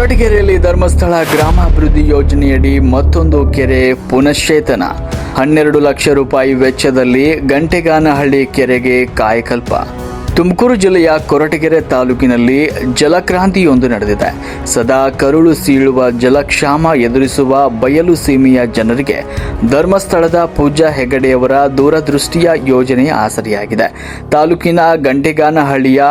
ಕೊರಟಗೆರೆಯಲ್ಲಿ ಧರ್ಮಸ್ಥಳ ಗ್ರಾಮಾಭಿವೃದ್ಧಿ ಯೋಜನೆಯಡಿ ಮತ್ತೊಂದು ಕೆರೆ ಪುನಶ್ಚೇತನ. 12 ಲಕ್ಷ ರೂಪಾಯಿ ವೆಚ್ಚದಲ್ಲಿ ಗಂಟೆಗಾನಹಳ್ಳಿ ಕೆರೆಗೆ ಕಾಯಕಲ್ಪ. ತುಮಕೂರು ಜಿಲ್ಲೆಯ ಕೊರಟಗೆರೆ ತಾಲೂಕಿನಲ್ಲಿ ಜಲಕ್ರಾಂತಿಯೊಂದು ನಡೆದಿದೆ. ಸದಾ ಕರುಳು ಸೀಳುವ ಜಲಕ್ಷಾಮ ಎದುರಿಸುವ ಬಯಲು ಸೀಮೆಯ ಜನರಿಗೆ ಧರ್ಮಸ್ಥಳದ ಪೂಜಾ ಹೆಗಡೆಯವರ ದೂರದೃಷ್ಟಿಯ ಯೋಜನೆಯ ಆಸರೆಯಾಗಿದೆ. ತಾಲೂಕಿನ ಗಂಟೆಗಾನಹಳ್ಳಿಯ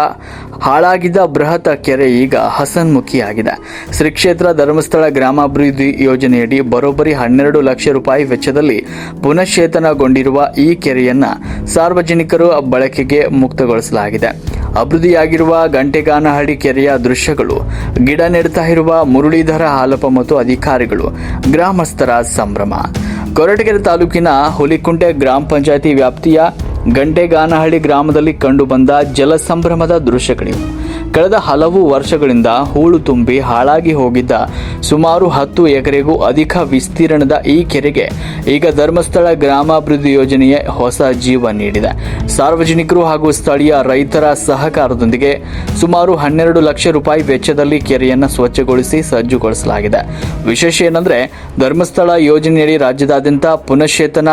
ಹಾಳಾಗಿದ್ದ ಬೃಹತ್ ಕೆರೆ ಈಗ ಹಸನ್ಮುಖಿಯಾಗಿದೆ. ಶ್ರೀ ಕ್ಷೇತ್ರ ಧರ್ಮಸ್ಥಳ ಗ್ರಾಮಾಭಿವೃದ್ಧಿ ಯೋಜನೆಯಡಿ ಬರೋಬ್ಬರಿ 12 ಲಕ್ಷ ರೂಪಾಯಿ ವೆಚ್ಚದಲ್ಲಿ ಪುನಶ್ಚೇತನಗೊಂಡಿರುವ ಈ ಕೆರೆಯನ್ನ ಸಾರ್ವಜನಿಕರು ಬಳಕೆಗೆ ಮುಕ್ತಗೊಳಿಸಲಾಗಿದೆ. ಅಭಿವೃದ್ಧಿಯಾಗಿರುವ ಗಂಟೆಗಾನಹಳ್ಳಿ ಕೆರೆಯ ದೃಶ್ಯಗಳು, ಗಿಡ ನೆಡ್ತಾ ಇರುವ ಮುರಳೀಧರ ಹಾಲಪ್ಪ ಮತ್ತು ಅಧಿಕಾರಿಗಳು, ಗ್ರಾಮಸ್ಥರ ಸಂಭ್ರಮ. ಕೊರಟಗೆರೆ ತಾಲೂಕಿನ ಹುಲಿಕುಂಟೆ ಗ್ರಾಮ ಪಂಚಾಯಿತಿ ವ್ಯಾಪ್ತಿಯ ಗಂಟೆಗಾನಹಳ್ಳಿ ಗ್ರಾಮದಲ್ಲಿ ಕಂಡುಬಂದ ಜಲಸಂಭ್ರಮದ ದೃಶ್ಯಗಳಿವು. ಕಳೆದ ಹಲವು ವರ್ಷಗಳಿಂದ ಹೂಳು ತುಂಬಿ ಹಾಳಾಗಿ ಹೋಗಿದ್ದ ಸುಮಾರು 10 ಎಕರೆಗೂ ಅಧಿಕ ವಿಸ್ತೀರ್ಣದ ಈ ಕೆರೆಗೆ ಈಗ ಧರ್ಮಸ್ಥಳ ಗ್ರಾಮಾಭಿವೃದ್ಧಿ ಯೋಜನೆಯೇ ಹೊಸ ಜೀವ ನೀಡಿದೆ. ಸಾರ್ವಜನಿಕರು ಹಾಗೂ ಸ್ಥಳೀಯ ರೈತರ ಸಹಕಾರದೊಂದಿಗೆ ಸುಮಾರು 12 ಲಕ್ಷ ರೂಪಾಯಿ ವೆಚ್ಚದಲ್ಲಿ ಕೆರೆಯನ್ನು ಸ್ವಚ್ಛಗೊಳಿಸಿ ಸಜ್ಜುಗೊಳಿಸಲಾಗಿದೆ. ವಿಶೇಷ ಏನಂದ್ರೆ, ಧರ್ಮಸ್ಥಳ ಯೋಜನೆಯಡಿ ರಾಜ್ಯದಾದ್ಯಂತ ಪುನಶ್ಚೇತನ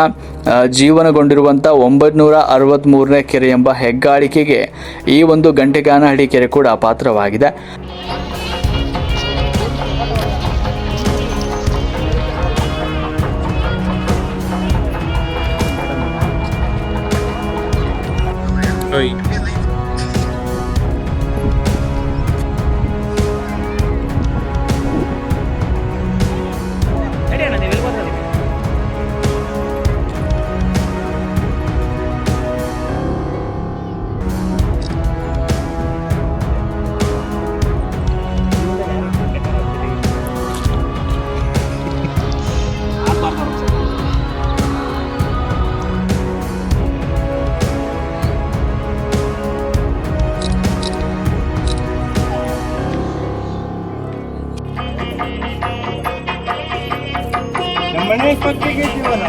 ಜೀವನಗೊಂಡಿರುವಂತಹ 963ನೇ ಕೆರೆ ಎಂಬ ಹೆಗ್ಗಾಳಿಕೆಗೆ ಈ ಒಂದು ಗಂಟೆಗಾನಹಳ್ಳಿ ಕೆರೆ ಕೂಡ ಪಾತ್ರವಾಗಿದೆ. ಮನೆ ಪಕ್ಕಕ್ಕೆ ಜೀವನ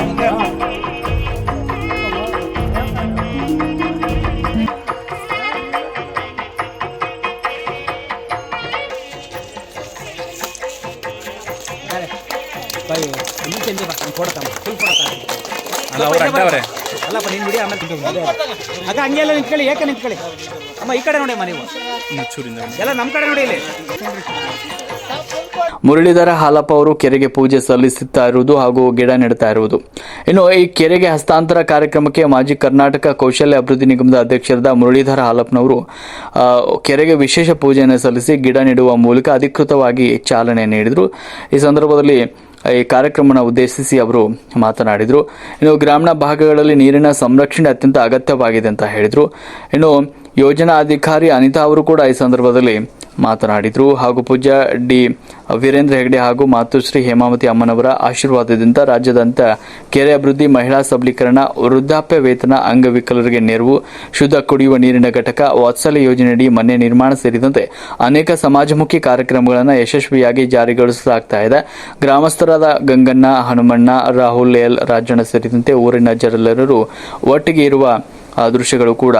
ಅಲ್ಲಪ್ಪ ನೀನು ಬಿಡಿ. ಆಮೇಲೆ ಅಕ್ಕ ಹಂಗೆಲ್ಲ ನಿಂತ್ಕೊಳ್ಳಿ, ಏಕೆ ನಿಂತ್ಕೊಳ್ಳಿ ಅಮ್ಮ. ಈ ಕಡೆ ನೋಡಿ ಅಮ್ಮ, ನೀವು ಎಲ್ಲ ನಮ್ಮ ಕಡೆ ನೋಡಿ. ಇಲ್ಲಿ ಮುರಳೀಧರ ಹಾಲಪ್ಪ ಅವರು ಕೆರೆಗೆ ಪೂಜೆ ಸಲ್ಲಿಸುತ್ತಾ ಇರುವುದು ಹಾಗೂ ಗಿಡ ನೆಡ್ತಾ ಇರುವುದು. ಇನ್ನು ಈ ಕೆರೆಗೆ ಹಸ್ತಾಂತರ ಕಾರ್ಯಕ್ರಮಕ್ಕೆ ಮಾಜಿ ಕರ್ನಾಟಕ ಕೌಶಲ್ಯ ಅಭಿವೃದ್ಧಿ ನಿಗಮದ ಅಧ್ಯಕ್ಷರಾದ ಮುರಳೀಧರ ಹಾಲಪ್ಪನವರು ಕೆರೆಗೆ ವಿಶೇಷ ಪೂಜೆಯನ್ನು ಸಲ್ಲಿಸಿ ಗಿಡ ನೆಡುವ ಮೂಲಕ ಅಧಿಕೃತವಾಗಿ ಚಾಲನೆ ನೀಡಿದರು. ಈ ಸಂದರ್ಭದಲ್ಲಿ ಈ ಕಾರ್ಯಕ್ರಮವನ್ನು ಉದ್ದೇಶಿಸಿ ಅವರು ಮಾತನಾಡಿದರು. ಇನ್ನು ಗ್ರಾಮೀಣ ಭಾಗಗಳಲ್ಲಿ ನೀರಿನ ಸಂರಕ್ಷಣೆ ಅತ್ಯಂತ ಅಗತ್ಯವಾಗಿದೆ ಅಂತ ಹೇಳಿದರು. ಇನ್ನು ಯೋಜನಾ ಅಧಿಕಾರಿ ಅನಿತಾ ಅವರು ಕೂಡ ಈ ಸಂದರ್ಭದಲ್ಲಿ ಮಾತನಾಡಿದರು. ಹಾಗೂ ಪೂಜ್ಯ ಡಿ ವೀರೇಂದ್ರ ಹೆಗಡೆ ಹಾಗೂ ಮಾತುಶ್ರೀ ಹೇಮಾವತಿ ಅಮ್ಮನವರ ಆಶೀರ್ವಾದದಿಂದ ರಾಜ್ಯಾದ್ಯಂತ ಕೆರೆ ಅಭಿವೃದ್ಧಿ, ಮಹಿಳಾ ಸಬಲೀಕರಣ, ವೃದ್ಧಾಪ್ಯ ವೇತನ, ಅಂಗವಿಕಲರಿಗೆ ನೆರವು, ಶುದ್ಧ ಕುಡಿಯುವ ನೀರಿನ ಘಟಕ, ವಾತ್ಸಲ್ಯ ಯೋಜನೆಯಡಿ ಮನೆ ನಿರ್ಮಾಣ ಸೇರಿದಂತೆ ಅನೇಕ ಸಮಾಜಮುಖಿ ಕಾರ್ಯಕ್ರಮಗಳನ್ನು ಯಶಸ್ವಿಯಾಗಿ ಜಾರಿಗೊಳಿಸಲಾಗ್ತಾ ಇದೆ. ಗ್ರಾಮಸ್ಥರಾದ ಗಂಗಣ್ಣ, ಹನುಮಣ್ಣ, ರಾಹುಲ್, ಎಲ್ ರಾಜಣ್ಣ ಸೇರಿದಂತೆ ಊರಿನ ಜನರೆಲ್ಲರೂ ಒಟ್ಟಿಗೆ ಇರುವ ದೃಶ್ಯಗಳು ಕೂಡ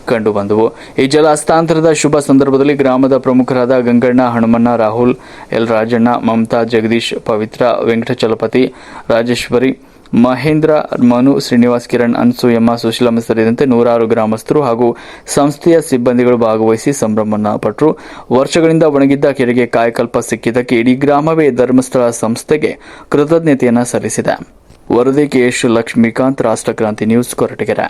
ಕಂಡು ಬಂದವು. ಈ ಜಲ ಹಸ್ತಾಂತರದ ಶುಭ ಸಂದರ್ಭದಲ್ಲಿ ಗ್ರಾಮದ ಪ್ರಮುಖರಾದ ಗಂಗಣ್ಣ, ಹನುಮಣ್ಣ, ರಾಹುಲ್, ಎಲ್ ರಾಜಣ್ಣ, ಮಮತಾ, ಜಗದೀಶ್, ಪವಿತ್ರ, ವೆಂಕಟಚಲಪತಿ, ರಾಜೇಶ್ವರಿ, ಮಹೇಂದ್ರ, ಮನು, ಶ್ರೀನಿವಾಸ್, ಕಿರಣ್, ಅನ್ಸೂಯಮ್ಮ, ಸುಶೀಲಮ್ಮ ಸೇರಿದಂತೆ ನೂರಾರು ಗ್ರಾಮಸ್ಥರು ಹಾಗೂ ಸಂಸ್ಥೆಯ ಸಿಬ್ಬಂದಿಗಳು ಭಾಗವಹಿಸಿ ಸಂಭ್ರಮ ಪಟ್ಟರು. ವರ್ಷಗಳಿಂದ ಒಣಗಿದ್ದ ಕೆರೆಗೆ ಕಾಯಕಲ್ಪ ಸಿಕ್ಕಿದ್ದಕ್ಕೆ ಇಡೀ ಗ್ರಾಮವೇ ಧರ್ಮಸ್ಥಳ ಸಂಸ್ಥೆಗೆ ಕೃತಜ್ಞತೆಯನ್ನು ಸಲ್ಲಿಸಿದೆ. ವರದಿ K S Lakshmikanth, Rashtrakranti news, Koratagere.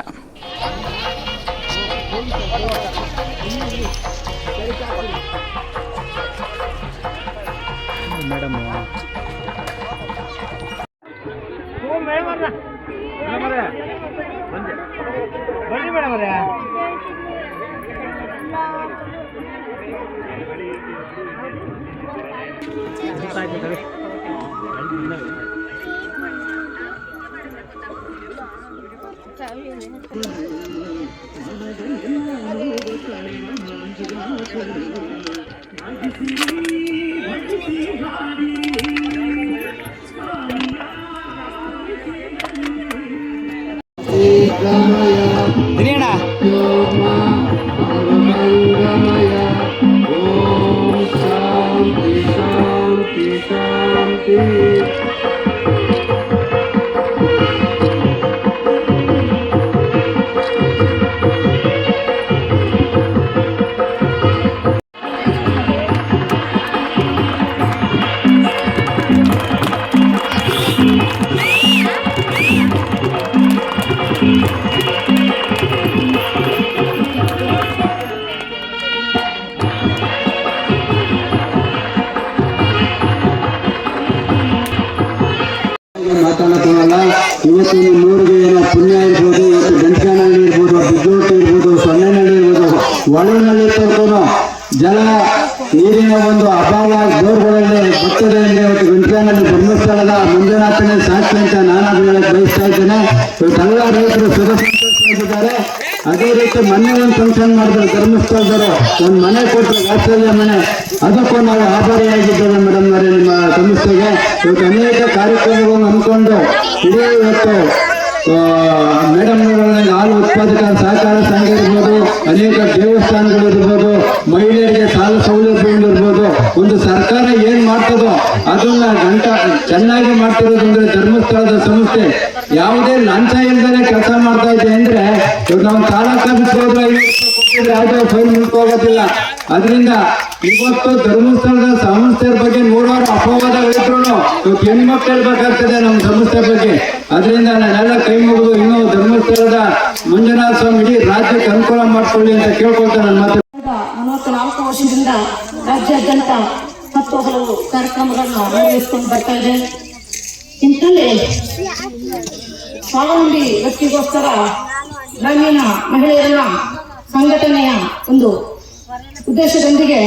Madam ಬನ್ನಿ ಮೇಡಮ್ ಅವರೇ. ದಿನೇಣ ಓಂ ಶಾಂತಿ ಶಾಂತಿ ಮಾತಾಡೋಲ್ಲ. ಇವತ್ತು ನಿಮ್ಮೂರಿಗೆ ಏನೋ ಪುಣ್ಯ ಇರ್ಬೋದು, ಇವತ್ತು ಗಂಟೆನಲ್ಲಿ ಇರ್ಬೋದು, ಬಿದ್ದೋಟು ಇರ್ಬೋದು, ಸೊನ್ನೆನಲ್ಲಿ ಇರ್ಬೋದು, ಒಳನಲ್ಲಿ ತಗೊಂಡು ಜಲ ನೀರಿನ ಒಂದು ಅಭಾವ ಬೋರ್ಗಳಲ್ಲಿ ಬರ್ತದೆ ಅಂದರೆ ಇವತ್ತು ಗಂಟೆನಲ್ಲಿ ಧರ್ಮಸ್ಥಳದ ಮಂಜುನಾಥನೇ ಸಾಕ್ಷಿ ಅಂತ ನಾನು ಹೇಳಕ್ಕೆ ಬಯಸ್ತಾ ಇದ್ದೇನೆ. ಇವತ್ತೆಲ್ಲ ರೈತರು ಸುರಕ್ಷಿತವಾಗಿದ್ದಾರೆ. ಅದೇ ರೀತಿ ಮೊನ್ನೆ ಒಂದು ಫಂಕ್ಷನ್ ಮಾಡಿದ್ರು ಧರ್ಮಸ್ಥಳದವರು, ಒಂದು ಮನೆ ಕೊಟ್ಟರು, ವಾತ್ಸಲ್ಯ ಮನೆ, ಅದಕ್ಕೂ ನಾವು ಆಭಾರಿಯಾಗಿದ್ದೇವೆ ಮೇಡಮ್ ಅವರೇ ನಿಮ್ಮ ಸಂಸ್ಥೆಗೆ. ಇವತ್ತು ಅನೇಕ ಕಾರ್ಯಕ್ರಮಗಳನ್ನು ಹಮ್ಮಿಕೊಂಡು ಇಡೀ ಇವತ್ತು ಮೇಡಮ್ ಹಾಲು ಉತ್ಪಾದಕರ ಸಹಕಾರ ಸಂಘ ಇರ್ಬೋದು, ಅನೇಕ ದೇವಸ್ಥಾನಗಳು ಇರ್ಬೋದು, ಮಹಿಳೆಯರಿಗೆ ಸಾಲ ಸೌಲಭ್ಯಗಳಿರ್ಬೋದು, ಒಂದು ಸರ್ಕಾರ ಏನ್ ಮಾಡ್ತದೋ ಅದನ್ನ ಚೆನ್ನಾಗಿ ಮಾಡ್ತಿರೋದು ಅಂದ್ರೆ ಧರ್ಮಸ್ಥಳದ ಸಂಸ್ಥೆ ಯಾವುದೇ ಲಂಚ ಇಲ್ಲದೆ ಕೆಲಸ ಮಾಡ್ತಾ ಇದೆ ಅಂದ್ರೆ ನಾವು ತಾಲೂಕು ಕೊಟ್ಟಿದ್ರೆ ಯಾವುದೇ ಫೈಲ್ ಹೋಗೋದಿಲ್ಲ. ಅದರಿಂದ ಇವತ್ತು ಧರ್ಮಸ್ಥಳದ ಸಂಸ್ಥೆಯ ಬಗ್ಗೆ ನೂರಾರು ಅಪವಾದಗಳಿದ್ರು ಇವತ್ತು ಹೆಣ್ಮಕ್ಳು ಹೇಳ್ಬೇಕಾಗ್ತದೆ ನಮ್ಮ ಸಂಸ್ಥೆ ಬಗ್ಗೆ. ಅದರಿಂದ ನಾನೆಲ್ಲ ಕೈ ಮುಗಿದು ಇನ್ನೂ ಧರ್ಮಸ್ಥಳದ ಮಂಜುನಾಥ ಸ್ವಾಮಿ ಇಡೀ ರಾಜ್ಯಕ್ಕೆ ಅನುಕೂಲ ಮಾಡ್ಕೊಳ್ಳಿ ಅಂತ ಕೇಳ್ಕೊಳ್ತಾ ನನ್ನ ಮಾತು. 44 ವರ್ಷದಿಂದ ರಾಜ್ಯಾದ್ಯಂತ 10 ಹಲವು ಕಾರ್ಯಕ್ರಮಗಳನ್ನು ನಿರ್ವಹಿಸಿಕೊಂಡು ಬರ್ತಾ ಇದೆ. ಇಂಥಲ್ಲಿ ಸ್ವಾವಲಂಬಿ ವ್ಯಕ್ತಿಗೋಸ್ಕರ ಗ್ರಾಮೀಣ ಮಹಿಳೆಯರನ್ನ ಸಂಘಟನೆಯ ಒಂದು ಉದ್ದೇಶದೊಂದಿಗೆ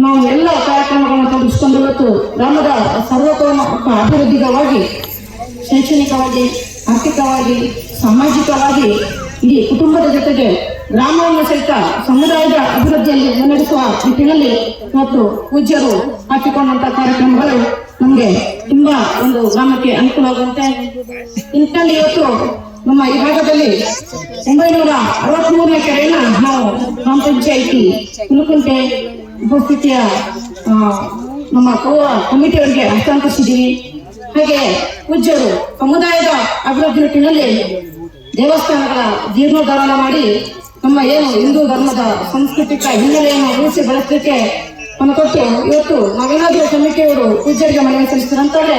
ನಾವು ಎಲ್ಲ ಕಾರ್ಯಕ್ರಮಗಳನ್ನು ತೊಡಗಿಸಿಕೊಂಡು ಇವತ್ತು ಗ್ರಾಮದ ಸರ್ವತೋಮುಖ ಅಭಿವೃದ್ಧಿಗಾಗಿ, ಶೈಕ್ಷಣಿಕವಾಗಿ, ಆರ್ಥಿಕವಾಗಿ, ಸಾಮಾಜಿಕವಾಗಿ ಇಡೀ ಕುಟುಂಬದ ಜೊತೆಗೆ ಗ್ರಾಮವನ್ನು ಸಹಿತ ಸಮುದಾಯದ ಅಭಿವೃದ್ಧಿಯಲ್ಲಿ ಮುನ್ನಡೆಸುವ ನಿಟ್ಟಿನಲ್ಲಿ ಮತ್ತು ಪೂಜ್ಯರು ಹಾಕಿಕೊಂಡಂತಹ ಕಾರ್ಯಕ್ರಮಗಳು ನಮಗೆ ತುಂಬಾ ಒಂದು ಗ್ರಾಮಕ್ಕೆ ಅನುಕೂಲ ಆಗುವಂತೆ. ಇಂಥಲ್ಲಿ ಇವತ್ತು ನಮ್ಮ ಈ ಭಾಗದಲ್ಲಿ 963ನೇ ಕೆರೆಯನ್ನ ನಾವು ಗ್ರಾಮ ಪಂಚಾಯಿತಿ ಕುಲಕುಂಟೆ ಉಪಸ್ಥಿತಿಯ ನಮ್ಮ ಕಮಿಟಿಯವರಿಗೆ ಹಸ್ತಾಂತರಿಸಿದ್ದೀವಿ. ಹಾಗೆ ಪೂಜ್ಯರು ಸಮುದಾಯದ ಅಭಿವೃದ್ಧಿ ನಿಟ್ಟಿನಲ್ಲಿ ದೇವಸ್ಥಾನಗಳ ಜೀರ್ಣೋದ್ಧಾರ ಮಾಡಿ ನಮ್ಮ ಏನು ಹಿಂದೂ ಧರ್ಮದ ಸಾಂಸ್ಕೃತಿಕ ಹಿನ್ನೆಲೆಯನ್ನು ಉಳಿಸಿ ಬೆಳೆಸಲಿಕ್ಕೆ ಕೊಟ್ಟು ಇವತ್ತು ನಾವೇನಾದ್ರೂ ಕಮಿಟಿಯವರು ಪೂಜ್ಯರಿಗೆ ಮನವಿ ಸಲ್ಲಿಸ್ತಾರಂತಂದ್ರೆ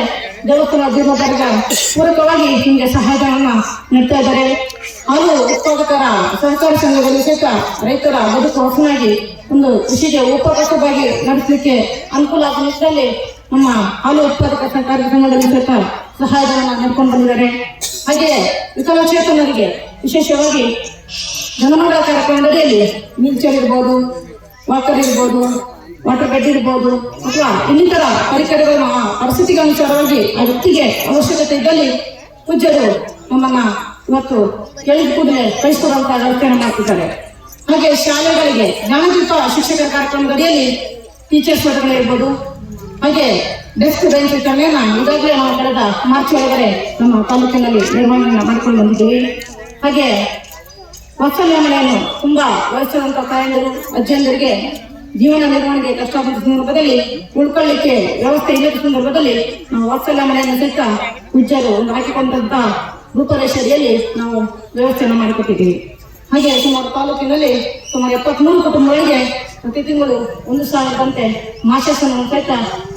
ದೇವಸ್ಥಾನ ಜೀರ್ಣೋದ್ಧಾರದ ಪೂರಕವಾಗಿ ಹಿಂಗೆ ಸಹಾಯಧನವನ್ನ ನೀಡ್ತಾ ಇದ್ದಾರೆ. ಹಾಲು ಉತ್ಪಾದಕರ ಸಹಕಾರಿ ಸಂಘಗಳು ಸಹಿತ ರೈತರ ಬದುಕು ಹೊಸನಾಗಿ ಒಂದು ಕೃಷಿಗೆ ಉಪಕಸವಾಗಿ ನಡೆಸಲಿಕ್ಕೆ ಅನುಕೂಲ ಆಗುವ ನಿಟ್ಟಿನಲ್ಲಿ ನಮ್ಮ ಹಾಲು ಉತ್ಪಾದಕ ಸಹಕಾರಿ ಸಂಘದಲ್ಲಿ ಸಹಿತ ಸಹಾಯಧನ ನೀಡ್ಕೊಂಡು ಬಂದಿದ್ದಾರೆ. ಹಾಗೆ ವಿಕಲಚೇತನರಿಗೆ ವಿಶೇಷವಾಗಿ ಜನಮಂಗಳ ಕಾರ್ಯಕ್ರಮದಲ್ಲಿ ವೀಲ್ ಚೇರ್ ಇರ್ಬೋದು, ವಾಕರ್ ಇರ್ಬೋದು, ವಾಟರ್ ಬೆಡ್ ಇರ್ಬೋದು, ಅಥವಾ ಇನ್ನಿತರ ಪರಿಕರಗಳನ್ನು ಪರಿಸ್ಥಿತಿಗೆ ಅನುಸಾರವಾಗಿ ಆ ವ್ಯಕ್ತಿಗೆ ಅವಶ್ಯಕತೆ ಇದ್ದಲ್ಲಿ ಪೂಜ್ಯರು ನಮ್ಮನ್ನ ಇವತ್ತು ಕೇಳಿದ ಕೂಡಲೇ ಕಳಿಸಿಕೊಡುವಂತಹ ವ್ಯವಸ್ಥೆಯನ್ನು ಮಾಡ್ತಿದ್ದಾರೆ. ಹಾಗೆ ಶಾಲೆಗಳಿಗೆ ಜ್ಞಾನದೀಪ ಶಿಕ್ಷಕರ ಕಾರ್ಯಕ್ರಮದಡಿಯಲ್ಲಿ ಟೀಚರ್ಸ್ ವರ್ಗಗಳಿರ್ಬೋದು, ಹಾಗೆ ಡೆಸ್ಕ್ ಬೆಂಚ್ ವಿತರಣೆಯನ್ನ ಈಗಾಗಲೇ ನಾವು ಕಳೆದ ಮಾರ್ಚ್ ಒಳಗಡೆ ನಮ್ಮ ತಾಲೂಕಿನಲ್ಲಿ ನಿರ್ವಹಣೆ ಮಾಡಿಕೊಂಡು ಬಂದಿದ್ದೀವಿ. ಹಾಗೆ ವಾತ್ಸಲ್ಯ ಮನೆಯನ್ನು ತುಂಬಾ ವಯಸ್ಸಾದಂತಹ ತಾಯಂದಿರು ಅಜ್ಜಿಯಂದರಿಗೆ ಜೀವನ ನಿರ್ವಹಣೆಗೆ ಕಷ್ಟಪಟ್ಟ ಸಂದರ್ಭದಲ್ಲಿ ಉಳ್ಕೊಳ್ಳಿಕ್ಕೆ ವ್ಯವಸ್ಥೆ ಇಲ್ಲದ ಸಂದರ್ಭದಲ್ಲಿ ನಾವು ವಾತ್ಸಲ್ಯ ಮನೆಯನ್ನು ಸಹಿತ ಪೂಜ್ಯರು ಹಾಕಿಕೊಂಡಂತಹ ರೂಪರೇಷೆಯಲ್ಲಿ ನಾವು ವ್ಯವಸ್ಥೆಯನ್ನು ಮಾಡಿಕೊಟ್ಟಿದ್ದೀವಿ. ಹಾಗೆ ಸುಮಾರು ತಾಲೂಕಿನಲ್ಲಿ ಸುಮಾರು 73 ಕುಟುಂಬಗಳಿಗೆ ಪ್ರತಿ ತಿಂಗಳು 1,000ದಂತೆ ಮಾಸಾಸನವನ್ನು ಸಹಿತ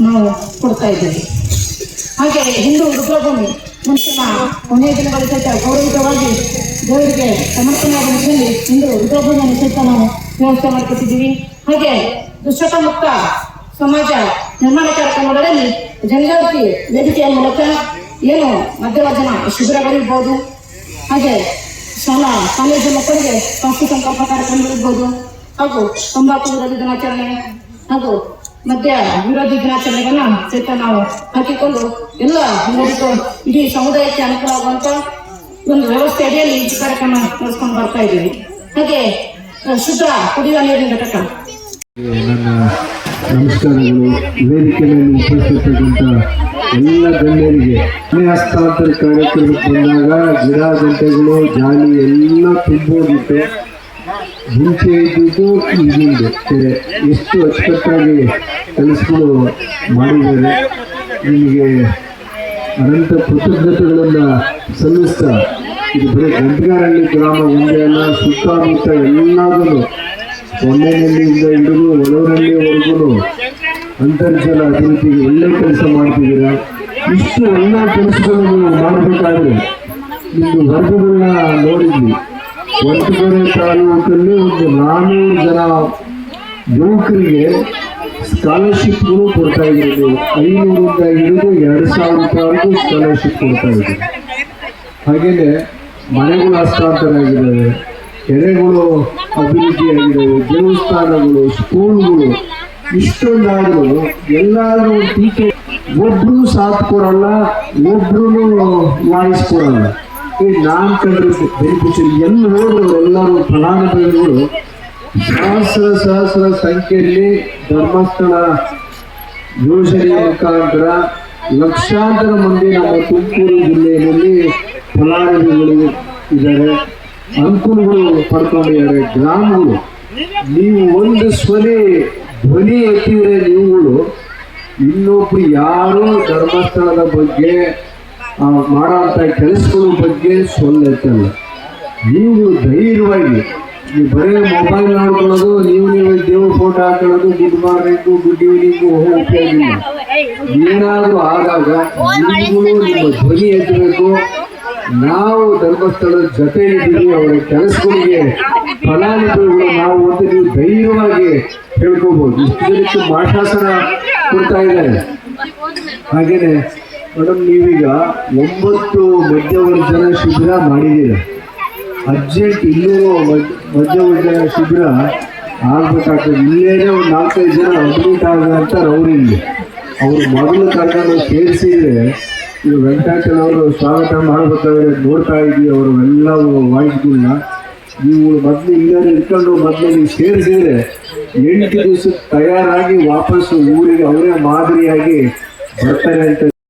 ನಾವು ಕೊಡ್ತಾ ಇದ್ದೇವೆ. ಹಾಗೆ ಹಿಂದೂ ರುದ್ರಭೂಮಿ ಮುಂಚಿನ ಕೊನೆಯ ದಿನಗಳ ಸಹಿತ ಗೌರವಿತವಾಗಿ ದೇವರಿಗೆ ಸಮರ್ಪಣೆಯಾದ ನಿಟ್ಟಿನಲ್ಲಿ ಹಿಂದೂ ರುದ್ರಭೂಮಿಯನ್ನು ಸಹಿತ ನಾವು ವ್ಯವಸ್ಥೆ ಮಾಡಿಕೊಟ್ಟಿದ್ದೀವಿ. ಹಾಗೆ ದುಶ್ಚಟ ಮುಕ್ತ ಸಮಾಜ ನಿರ್ಮಾಣ ಕಾರ್ಯಕ್ರಮಗಳಲ್ಲಿ ಜನಜಾಗೃತಿ ವೇದಿಕೆಯ ಮೂಲಕ ಏನು ಮಧ್ಯವರ್ಜನ ಶಿಬಿರಗಳಿರ್ಬೋದು, ಹಾಗೆ ಶಾಲಾ ಕಾಲೇಜು ಮಕ್ಕಳಿಗೆ ಸಾಕ್ಷಿ ಸಂಕಲ್ಪ ಕಾರ್ಯಕ್ರಮಗಳಿರ್ಬೋದು, ಹಾಗೂ ತಂಬಾಕು ವಿರೋಧಿ ದಿನಾಚರಣೆ ಹಾಗೂ ಮದ್ಯ ವಿರೋಧಿ ದಿನಾಚರಣೆಗಳನ್ನ ಸಹಿತ ನಾವು ಹಾಕಿಕೊಂಡು ಎಲ್ಲ ಇಡೀ ಸಮುದಾಯಕ್ಕೆ ಅನುಕೂಲ ಆಗುವಂತ ಒಂದು ವ್ಯವಸ್ಥೆ ಅಡಿಯಲ್ಲಿ ಈ ಕಾರ್ಯಕ್ರಮ ನಡೆಸ್ಕೊಂಡು ಬರ್ತಾ ಇದ್ದೀವಿ. ಹಾಗೆ ಶುದ್ಧ ಕುಡಿಯುವ ನೀರಿನ ಘಟಕ. ನನ್ನ ನಮಸ್ಕಾರಗಳು. ವೇದಿಕೆ ಮೇಲೆ ಉಪಸ್ಥಿತಕ್ಕಂಥ ಎಲ್ಲ ಗಣ್ಯರಿಗೆ ಹಸ್ತಾಂತರ ಕಾರ್ಯಕ್ರಮಕ್ಕೆ ಬಂದಾಗ ಗಿಡ ಗಂಟೆಗಳು ಜಾಲಿ ಎಲ್ಲ ತುಂಬೋಗಿತ್ತು. ಮುಂಚೆ ಇದ್ದಿದ್ದು ಈಗಿಂದು ಕೆರೆ ಎಷ್ಟು ಅಚ್ಚುಕಟ್ಟಾಗಿ ಕೆಲಸಗಳು ಮಾಡಿದ್ದಾರೆ. ನಿಮಗೆ ಅನಂತ ಕೃತಜ್ಞತೆಗಳನ್ನು ಸಲ್ಲಿಸ್ತಾ ಇದು ಬರೀ ಗಂಟಗಾರಹಳ್ಳಿ ಗ್ರಾಮ ಒಂದೇ ಅಲ್ಲ, ಸುತ್ತಮುತ್ತ ಎಲ್ಲದನ್ನು ಹೊನ್ನೇನಹಳ್ಳಿಯಿಂದ ಹಿಡಿದು ಒಳವನಹಳ್ಳಿವರೆಗೂ ಅಂತರ್ಜಲ ಅಭಿವೃದ್ಧಿಗೆ ಒಳ್ಳೆ ಕೆಲಸ ಮಾಡ್ತಿದ್ದೀರಾ. ಇಷ್ಟು ಎಲ್ಲ ಕೆಲಸಗಳು ನೀವು ಮಾಡಬೇಕಾದ್ರೆ ನಿಮ್ದು ವರ್ಗಗಳನ್ನ ನೋಡಿದ್ವಿ. ಹೊಸಕೆರೆ ತಾಲೂಕಲ್ಲಿ ಒಂದು 400 ಜನ ಯುವಕರಿಗೆ ಸ್ಕಾಲರ್ಶಿಪ್ಗಳು ಕೊಡ್ತಾ ಇದ್ದೀವಿ. 500ರಿಂದ ಹಿಡಿದು 2,000 ರೂಪಾಯಿವರೆಗೂ ಸ್ಕಾಲರ್ಶಿಪ್ ಕೊಡ್ತಾ ಇದ್ದೀವಿ. ಹಾಗೆಯೇ ಮನೆಗಳು ಹಸ್ತಾಂತರ ಆಗಿದ್ದಾವೆ, ಕೆರೆಗಳು ಅಭಿವೃದ್ಧಿಯಾಗಿದ್ದಾವೆ, ದೇವಸ್ಥಾನಗಳು, ಸ್ಕೂಲ್ಗಳು. ಇಷ್ಟೊಂದಾದರೂ ಎಲ್ಲಾದ್ರೂ ಟೀಕೆ ಒಬ್ರು ಸಾಥ್ ಕೊಡಲ್ಲ, ಒಬ್ರು ವಾಯ್ಸ್ ಕೊಡಲ್ಲ. ನಾನ್ ಕಂಡ್ರೆ ಬೆನಿಫಿಷರಿ ಎಲ್ಲಿ ಹೋದ್ರು ಎಲ್ಲರೂ ಫಲಾನುಭವಿಗಳು ಸಹಸ್ರ ಸಂಖ್ಯೆಯಲ್ಲಿ ಧರ್ಮಸ್ಥಳ ಯೋಜನೆಯ ಮುಖಾಂತರ ಲಕ್ಷಾಂತರ ಮಂದಿ ನಮ್ಮ ತುಮಕೂರು ಜಿಲ್ಲೆಯಲ್ಲಿ ಫಲಾನುಭವಿಗಳು ಇದ್ದಾರೆ, ಅನುಕೂಲಗಳು ಪಡ್ಕೊಂಡಿದ್ದಾರೆ. ಗ್ರಾಮಗಳು ನೀವು ಒಂದು ಧ್ವನಿ ಎತ್ತಿದ್ರೆ ನೀವುಗಳು ಇನ್ನೊಬ್ರು ಯಾರು ಧರ್ಮಸ್ಥಳದ ಬಗ್ಗೆ ಮಾಡೋಂಥ ಕೆಲಸಗಳ ಬಗ್ಗೆ ಸೊಲ್ಲೆತ್ತಲ್ಲ. ನೀವು ಧೈರ್ಯವಾಗಿ ನೀವು ಬರೀ ಮೊಬೈಲ್ ನೋಡ್ಕೊಳ್ಳೋದು, ನೀವು ದೇವ್ರ ಫೋಟೋ ಹಾಕೊಳ್ಳೋದು, ಗುಡ್ ಮಾರ್ನಿಂಗು ಗುಡ್ ಈವ್ನಿಂಗು ಉಪಯೋಗ ಇಲ್ಲ. ಏನಾದರೂ ಆದಾಗ ನೀವುಗಳು ನಿಮ್ಮ ಧ್ವನಿ ಎತ್ತಬೇಕು. ನಾವು ಧರ್ಮಸ್ಥಳದ ಜೊತೆ ಇದ್ದೀವಿ, ಅವರ ಕೆಲಸಗಳಿಗೆ ಫಲಾನುಭವಿಗಳು ನಾವು ಒಂದು ನೀವು ಧೈರ್ಯವಾಗಿ ಹೇಳ್ಕೋಬಹುದು. ಇಷ್ಟು ಜನಕ್ಕೆ ಮಾಶಾಸನ ಕೊಡ್ತಾ ಇದ್ದಾರೆ. ಹಾಗೇನೆ ಮೇಡಮ್, ನೀವೀಗ 9 ಮಧ್ಯವರ್ಜನ ಶಿಬಿರ ಮಾಡಿದ್ದೀರ. ಅರ್ಜೆಂಟ್ ಇನ್ನೂ ಮಧ್ಯವರ್ಜನ ಶಿಬಿರ ಆಗ್ಬೇಕಾಗ್ತದೆ. ಇಲ್ಲೇನೆ ಒಂದು 4-5 ಜನ ಅಡ್ಮಿಟ್ ಆಗುವಂತ ರೌರಿಲ್ಲಿ ಅವರು ಮೊದಲು ಕರ್ಕೊಂಡು ಸೇರಿಸಿದ್ರೆ ಈಗ ವೆಂಕಟಾಚಲವರು ಸ್ವಾಗತ ಮಾಡಬೇಕಾದ್ರೆ ನೋಡ್ತಾ ಇದ್ವಿ ಅವರು ಎಲ್ಲ ವಾಯ್ಸ್ಗಳನ್ನ. ನೀವು ಮೊದಲು ಇಲ್ಲೇ ಇಟ್ಕೊಂಡು ಮೊದಲು ನೀವು ಸೇರಿಸಿದ್ರೆ 8 ದಿವಸ ತಯಾರಾಗಿ ವಾಪಸ್ಸು ಊರಿಗೆ ಅವರೇ ಮಾದರಿಯಾಗಿ ಬರ್ತಾರೆ ಅಂತ